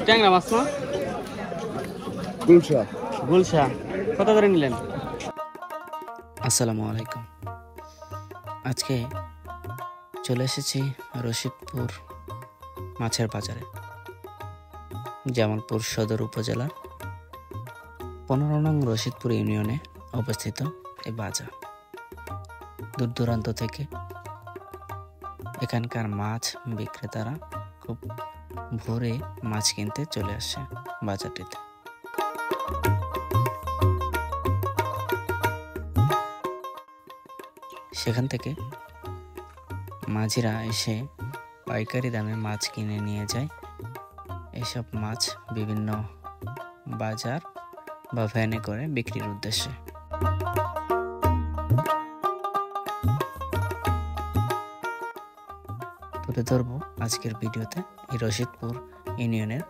ট্যাংরা মাছ না? গুলশা। গুলশা কত করে নিলেন? আসসালামু আলাইকুম। আজকে চলে এসেছি রশিদপুর মাছের বাজারে, জামালপুর সদর উপজেলার 15 নং রশিদপুর ইউনিয়নে অবস্থিত এই বাজার। দূর দূরান্ত থেকে এখানকার মাছ বিক্রেতারা খুব ভোরে মাছ কিনতে চলে আসে বাজারটিতে। সেখান থেকে মাঝিরা এসে পাইকারি দামে মাছ কিনে নিয়ে যায়। এসব মাছ বিভিন্ন বাজার বা ভ্যানে করে বিক্রির উদ্দেশ্যে। তুলে ধরব আজকের ভিডিওতে এই রশিদপুর ইউনিয়নের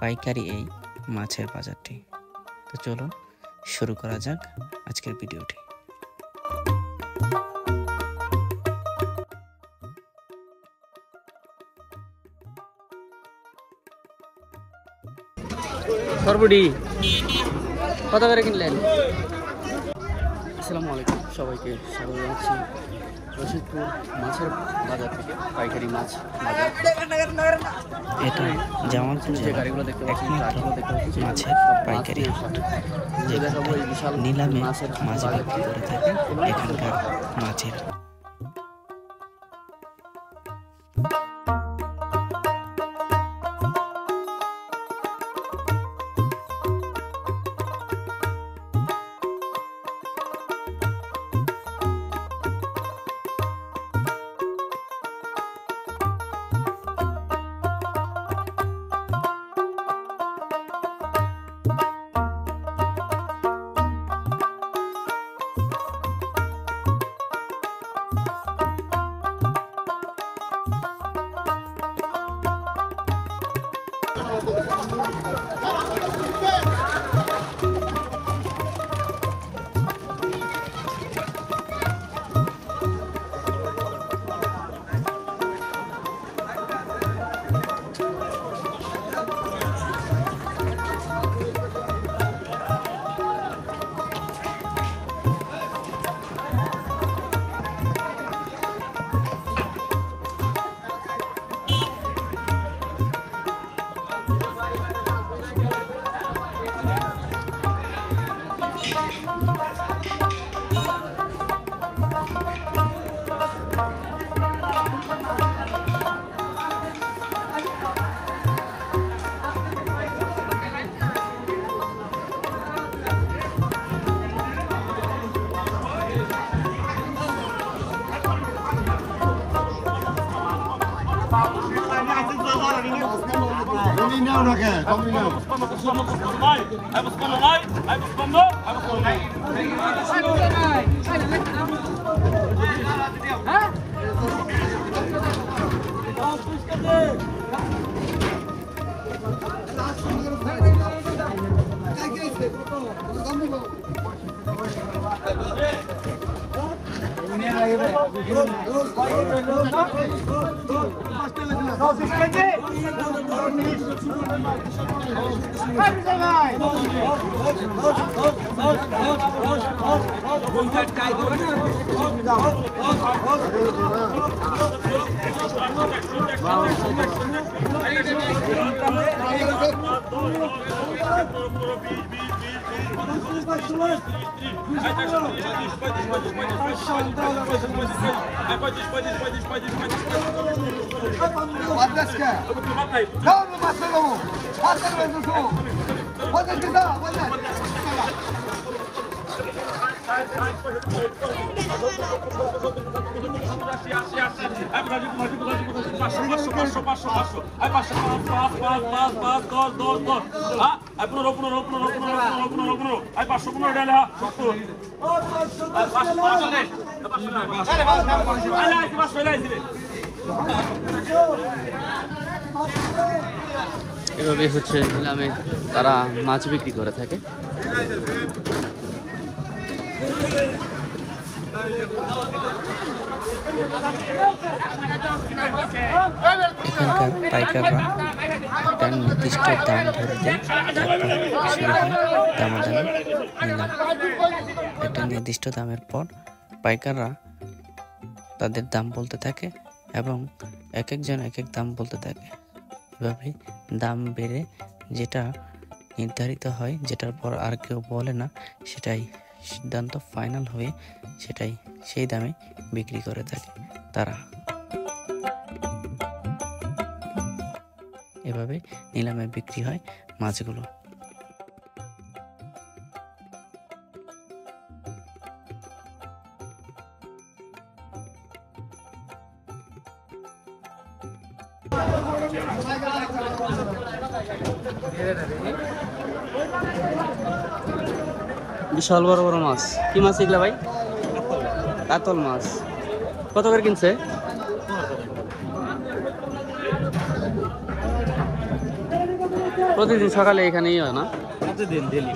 পাইকারি এই মাছের বাজারটি। তো চলুন শুরু করা যাক আজকের ভিডিওটি। সরবুডি কত করে কিনলেন? আসসালামু আলাইকুম, সবাইকে স্বাগত জানাচ্ছি রশিদপুর মাছের বাজার থেকে, পাইকারি মাছ বাজার। এটা জামালপুর যে গাড়িগুলো দেখতে পাচ্ছি, ট্রাকগুলো দেখতে পাচ্ছি, মাছের পাইকারি হাট, যে দেখাবো এই বিশাল নিলামে মাছের মাছ বাজার বিক্রি করে থাকে এখানকার মাছের। এভাবে হচ্ছে নিলামে তারা মাছ বিক্রি করে থাকে। এখানকার পাইকাররা একটা নির্দিষ্ট দাম ধরে দেয়, তারপর শুরু হয় দামাদামি নিলাম। একটা নির্দিষ্ট দামের পর পাইকাররা তাদের দাম বলতে থাকে এবং এক একজন এক এক দাম বলতে থাকে। এভাবে দাম বেড়ে যেটা নির্ধারিত হয়, যেটার পর আর কেউ বলে না, সেটাই সিদ্ধান্ত ফাইনাল হয়ে সেটাই সেই দামে বিক্রি করে থাকে তারা। এভাবে নিলামে বিক্রি হয় মাছগুলো। বিশাল বড় বড় মাছ। কি মাছ এগুলা ভাই? কাতল মাছ। কত করে কিনছে? প্রতিদিন সকালে এখানেই হয় না? প্রতিদিন ডেলি।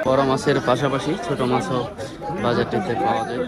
বড় মাছের পাশাপাশি ছোট মাছও বাজারটিতে পাওয়া যায়।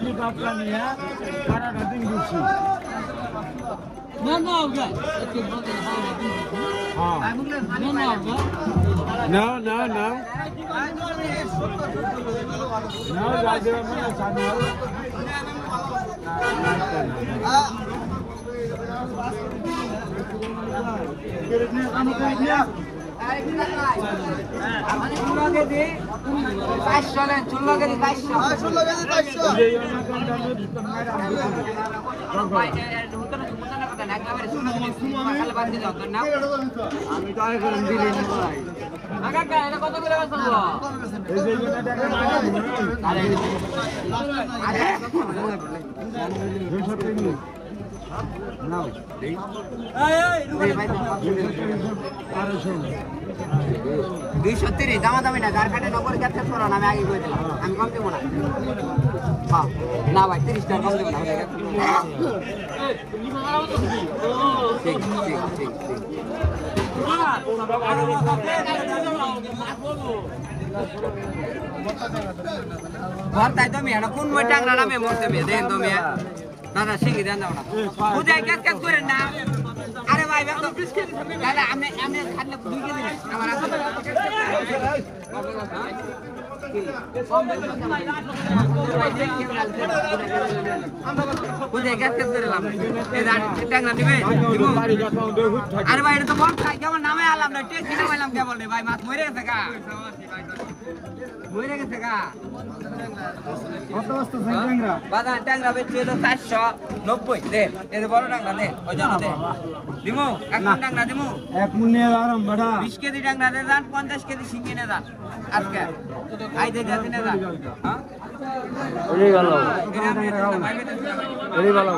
দামাদামি না, যার কাটে নগর ক্যাপচার করো না, আমি আগে করে দিলাম, আমি কম দেবো না। না ভাই 30 টাকা কম দেবো না। ঠিক ঠিক ঠিক ঠিক। ঘর তাই তো মেয়ে কোন মই টাংরা নামে মরতে মেয়ে দেখেন তো মেয়ে দাদা শিখি দেন যাও না বুঝাই কাজ কাজ করেন না। আরে ভাই দাদা আমি খাটলে 2 কেজি আমার বুঝাই কাজ কাজ করে লাভ টাংরা দিবে। আরে ভাই এটা তো বল কেমন নামে আলাম না টেস্ট নামাইলাম কেবল রে ভাই মাছ মরে গেছে গা মরে গেছে গা। কত বস্তা ট্যাংরা? বাজার ট্যাংরা বেচে হলো 490 দে। এই বড় ট্যাংরা দে, ওই জন্য দে। দিমু এক মন ট্যাংরা দিমু। এক মন নিয়ে আরাম বড়া 20 কেজি ট্যাংরা দে যান, 50 কেজি শিঙি নে যান আজকে। আই দে দিন না যান। হ্যাঁ ওই ভালো। ওই ভালো।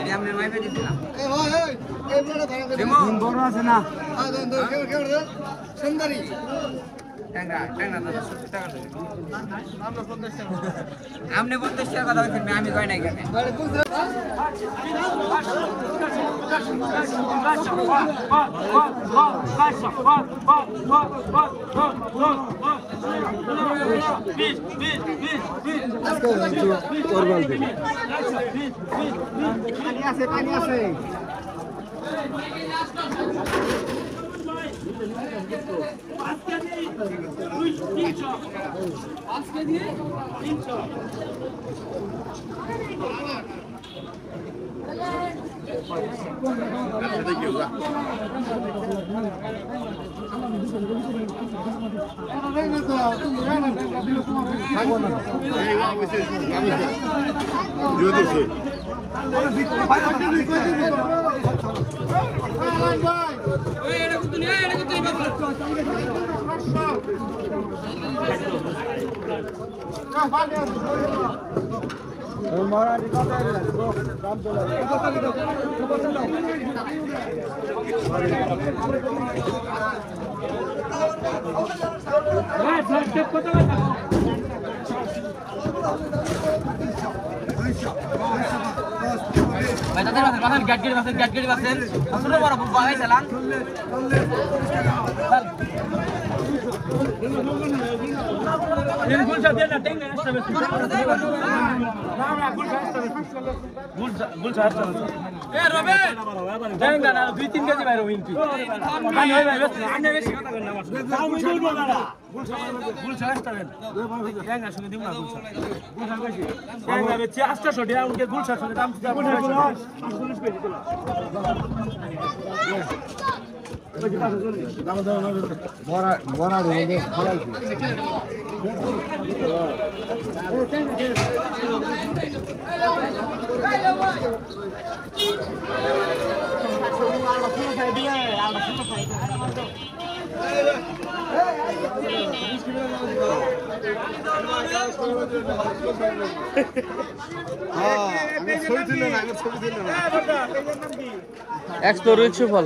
এর আমনে মাইপে দিছিলাম। এই ভাই এই বড় ধরা দিমু বড় আছে না? কেউ সুন্দরী ট্যাংরা ট্যাংরা দাদা 70 টাকা দে। আমনে 50 টাকা কথা কইছেন আমি কই নাই কেন? পানি আছে বাসের গেট গেট বাসের ছোট বড় বাগাই চালান এক্সপ্লোর ফল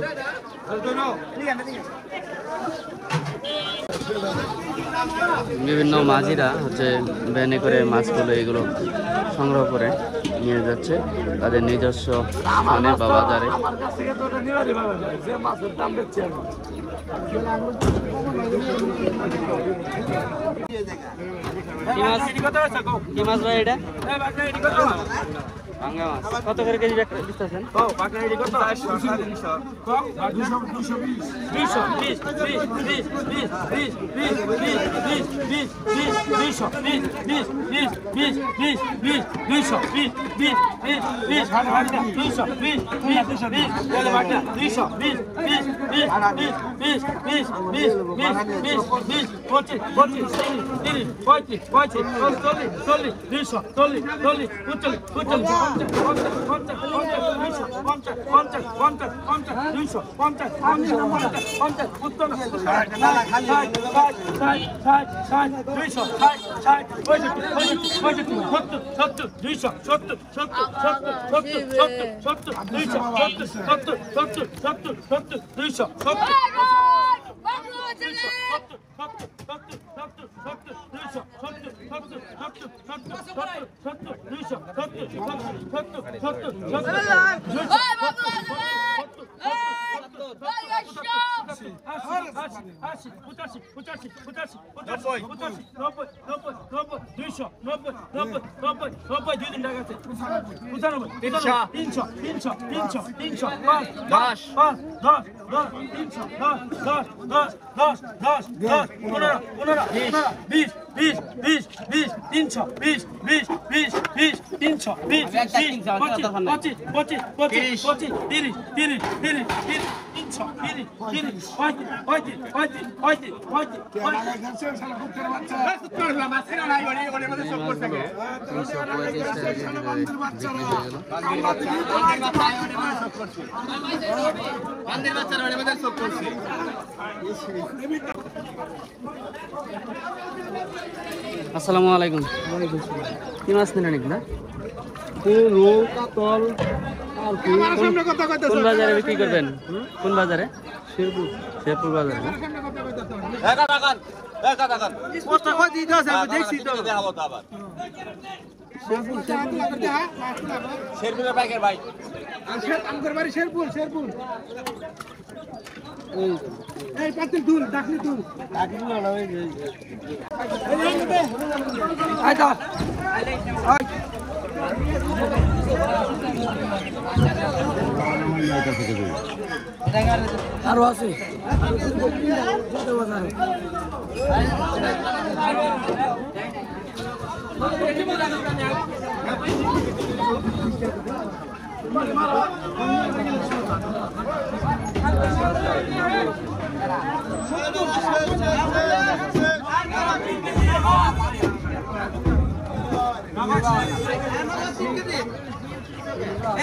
বিভিন্ন মাঝিরা হচ্ছে ভ্যানে করে মাছগুলো এগুলো সংগ্রহ করে নিয়ে যাচ্ছে তাদের নিজস্ব স্থানে বা বাজারে। কি মাছ ভাই এটা? ভাঙ্গা মাছ কত করে কেজি দিচ্ছেন? আসসালামু আলাইকুম। কি মাছ নিলেন না? রোল কাতল। কোন বাজারে বিক্রি করবেন? কোন বাজারে? শেরপুর। শেরপুর বাজারে। শেরপুরের বাইকের ভাই আমার বাড়ি শেরপুর। শেরপুর এই পাতিল দুল ডাকলি দুল না ওই আইতা আরো আছে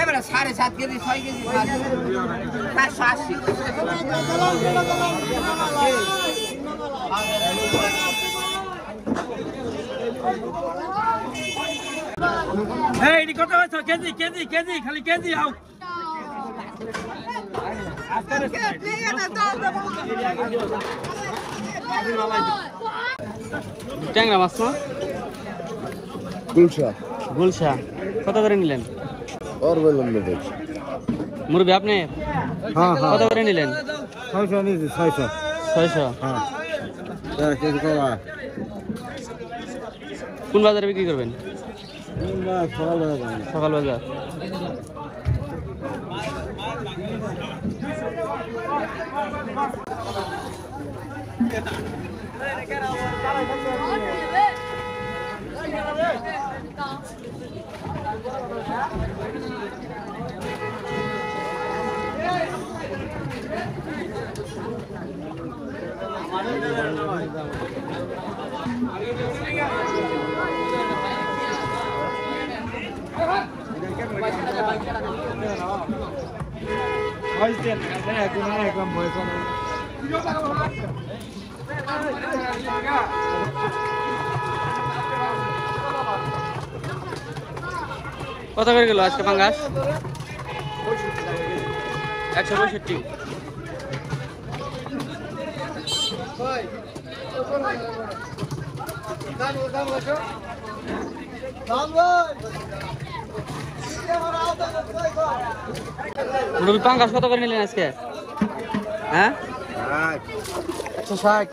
এবারে 7.5 কেজি 6 কেজি 780 এই নি কত আছে কেজি কেজি কেজি খালি কেজি আও ট্যাংরা মাছ না? গুলশা। গুলশা কত করে নিলেন? और बोलन में মুরব্বী আপনি হ্যাঁ হ্যাঁ কত করে নিলেন? 600 নিয়েছি 600 600। হ্যাঁ কেজি কলা কোন বাজারে বিক্রি করবেন? সকালে সকাল বাজার। কত করে কিলো আজকে পাঙ্গাস? 165। মুরব্বী পাঙ্গাস কত করে নিলেন আজকে? হ্যাঁ 160।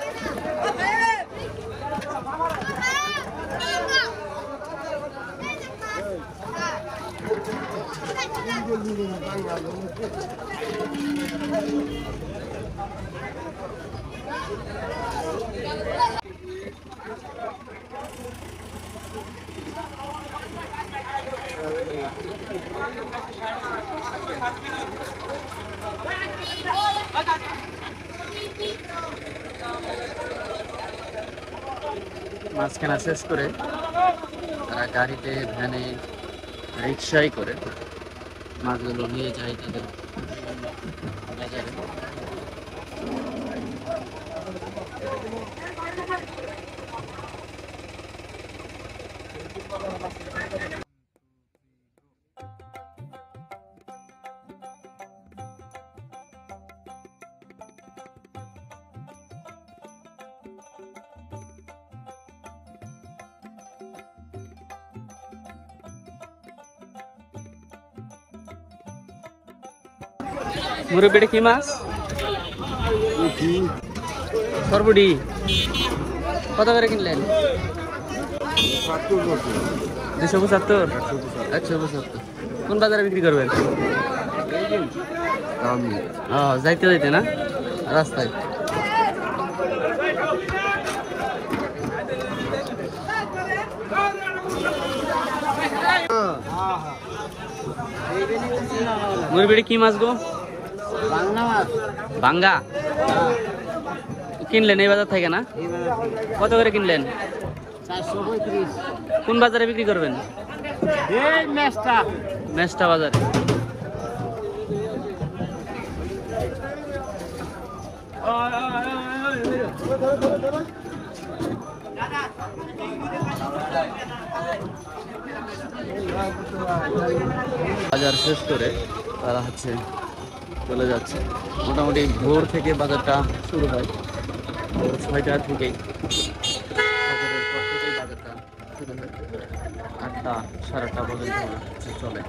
মাছ কেনা শেষ করে তারা গাড়িতে, ভ্যানে, রিক্সায় করে মাছগুলো নিয়ে যায় তাদের বাজারে। মুরব্বি কি মাছ? সরবুডি কত করে কিনলেন? 275। 175। কোন বাজারে বিক্রি করবেন? যাইতে যাইতে না রাস্তায়। মুরব্বি কি মাছ গো? বাঙ্গা কিনলেন এই বাজার থেকে না? কত করে কিনলেন? 435। কোন বাজারে বিক্রি করবেন? এই মেস্টা বাজারে। বাজার শেষ করে তারা চলে যাচ্ছে। মোটামুটি ভোর থেকে বাজারটা শুরু হয়, ভোর 6টা থেকেই। ফজরের পর থেকেই বাজারটা শুরু হয়, 8টা 8:30 পর্যন্ত চলে।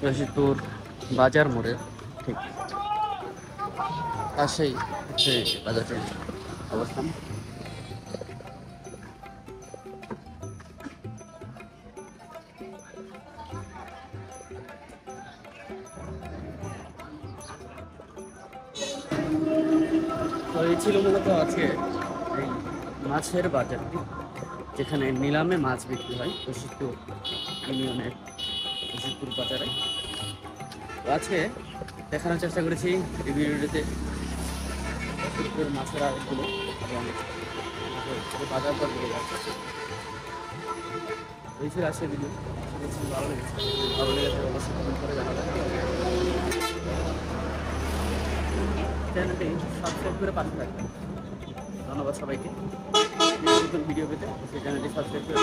রশিদপুর বাজার মোড়ে ঠিক পাশেই বাজারটির অবস্থান। তো এই ছিল মূলত আজকে এই মাছের বাজারটি, যেখানে নিলামে মাছ বিক্রি হয় রশিদপুর ইউনিয়নের রশিদপুর বাজারে। তো আজকে দেখানোর চেষ্টা করেছি এই ভিডিওটিতে রশিদপুর মাছের আড়তগুলো এবং বাজার দরগুলো। এই ছিল আজকের ভিডিও। ভালো লেগেছে, ভালো লেগেছে অবশ্যই কমেন্ট করে জানাবেন। চ্যানেলটি সাবস্ক্রাইব করে পাশে থাকবেন। ধন্যবাদ সবাইকে। নতুন ভিডিও পেতে সেই চ্যানেলটি সাবস্ক্রাইব করে